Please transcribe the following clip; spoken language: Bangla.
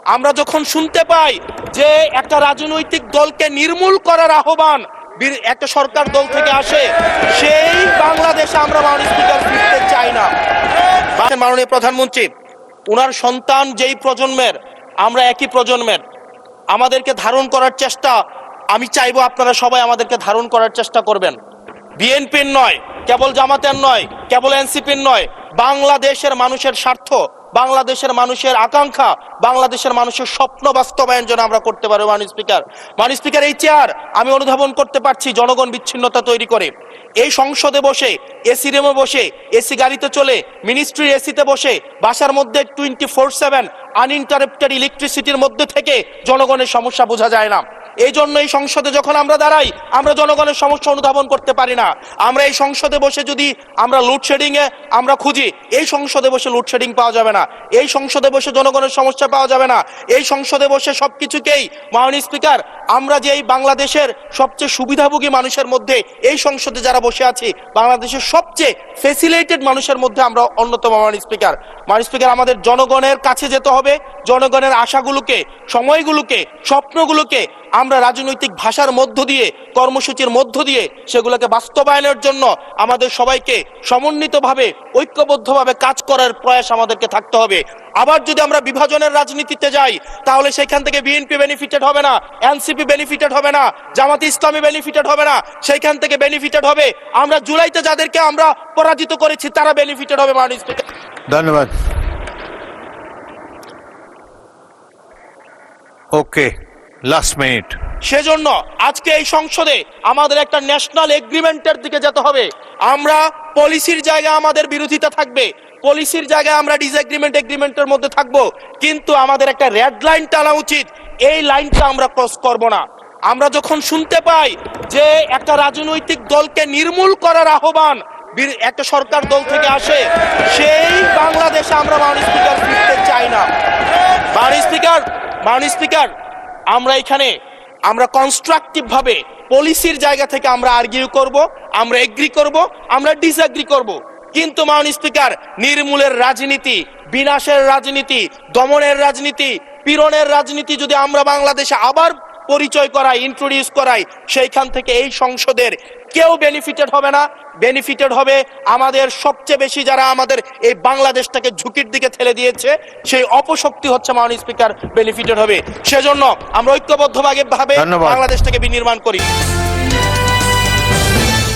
আমরা যখন শুনতে পাই যে একটা রাজনৈতিক দলকে নির্মূল করার আহ্বান একটা সরকার দল থেকে আসে, সেই বাংলাদেশে আমরা মাননীয় স্পিকার ফিরতে চাই না। মাননীয় প্রধানমন্ত্রী, ওনার সন্তান যেই প্রজন্মের, আমরা একই প্রজন্মের, আমাদেরকে ধারণ করার চেষ্টা, আমি চাইবো আপনারা সবাই আমাদেরকে ধারণ করার চেষ্টা করবেন। বিএনপির নয়, কেবল জামাতের নয়, কেবল এনসিপির নয়, বাংলাদেশের মানুষের স্বার্থ, বাংলাদেশের মানুষের আকাঙ্ক্ষা, বাংলাদেশের মানুষের স্বপ্ন বাস্তবায়ন যেন আমরা করতে পারি। মাননীয় স্পিকার, এই চেয়ার আমি অনুধাবন করতে পারছি জনগণ বিচ্ছিন্নতা তৈরি করে। এই সংসদে বসে, এসি রুমে বসে, এসি গাড়িতে চলে, মিনিস্ট্রির এসিতে বসে, বাসার মধ্যে 24/7 আনইন্টারাপ্টেড ইলেকট্রিসিটির মধ্যে থেকে জনগণের সমস্যা বোঝা যায় না। এই জন্য এই সংসদে যখন আমরা দাঁড়াই, আমরা জনগণের সমস্যা অনুধাবন করতে পারি না। আমরা এই সংসদে বসে যদি আমরা লোডশেডিং এ আমরা খুঁজি, এই সংসদে বসে লোডশেডিং পাওয়া যাবে না, এই সংসদে বসে জনগণের সমস্যা পাওয়া যাবে না, এই সংসদে বসে সবকিছুকেই মাননীয় স্পিকার, আমরা যে এই বাংলাদেশের সবচেয়ে সুবিধাভোগী মানুষের মধ্যে এই সংসদে যারা বসে আছি, বাংলাদেশের সবচেয়ে ফেসিলিটেড মানুষের মধ্যে আমরা অন্যতম। মাননীয় স্পিকার, আমাদের জনগণের কাছে যেতে হবে, জনগণের আশাগুলোকে, সময়গুলোকে, স্বপ্নগুলোকে আমরা রাজনৈতিক ভাষার মধ্য দিয়ে, কর্মসূচির মধ্য দিয়ে সেগুলোকে বাস্তবায়নের জন্য আমাদের সবাইকে সমন্বিতভাবে, ঐক্যবদ্ধভাবে কাজ করার প্রয়াস আমাদেরকে থাকতে হবে। আবার যদি আমরা বিভাজনের রাজনীতিতে যাই, তাহলে সেখান থেকে বিএনপি বেনিফিটেড হবে না, এনসিপি বেনিফিটেড হবে না, জামাতে ইসলামী বেনিফিটেড হবে না, সেইখান থেকে বেনিফিটেড হবে আমরা জুলাইতে যাদেরকে আমরা পরাজিত করেছি, তারা বেনিফিটেড হবে। মাননীয় স্পিকার, ধন্যবাদ। ওকে, লাস্ট মিনিট। সেজন্য আজকে এই সংসদে আমাদের একটা ন্যাশনাল এগ্রিমেন্টের দিকে যেতে হবে। আমরা পলিসির জায়গায় আমাদের বিরোধিতা থাকবে, পলিসির জায়গায় আমরা এগ্রিমেন্টের মধ্যে থাকবো, কিন্তু আমাদের একটা রেড লাইন টানা উচিত। এই লাইনটা আমরা ক্রস করব না। আমরা যখন শুনতে পাই যে একটা রাজনৈতিক দলকে নির্মূল করার আহ্বান একটা সরকার দল থেকে আসে, সেই বাংলাদেশে আমরা মাননীয় স্পিকার ফিরতে চাই না। মাননীয় স্পিকার, আমরা এখানে আমরা কনস্ট্রাকটিভ ভাবে পলিসির জায়গা থেকে আমরা আর্গিউ করব, আমরা এগ্রি করব, আমরা ডিসএগ্রি করব, কিন্তু মাননীয় স্পিকার, নির্মূলের রাজনীতি, বিনাশের রাজনীতি, দমনের রাজনীতি, পীড়নের রাজনীতি যদি আমরা বাংলাদেশে আবার পরিচয় করাই, ইন্ট্রোডিউস করাই, সেইখান থেকে এই সংসদের কেউ বেনিফিটেড হবে না। বেনিফিটেড হবে আমাদের সবচেয়ে বেশি যারা আমাদের এই বাংলাদেশটাকে ঝুঁকির দিকে ঠেলে দিয়েছে, সেই অপশক্তি হচ্ছে মাননীয় স্পিকার বেনিফিটেড হবে। সেজন্য আমরা ঐক্যবদ্ধভাবে বাংলাদেশটাকে বিনির্মাণ করি।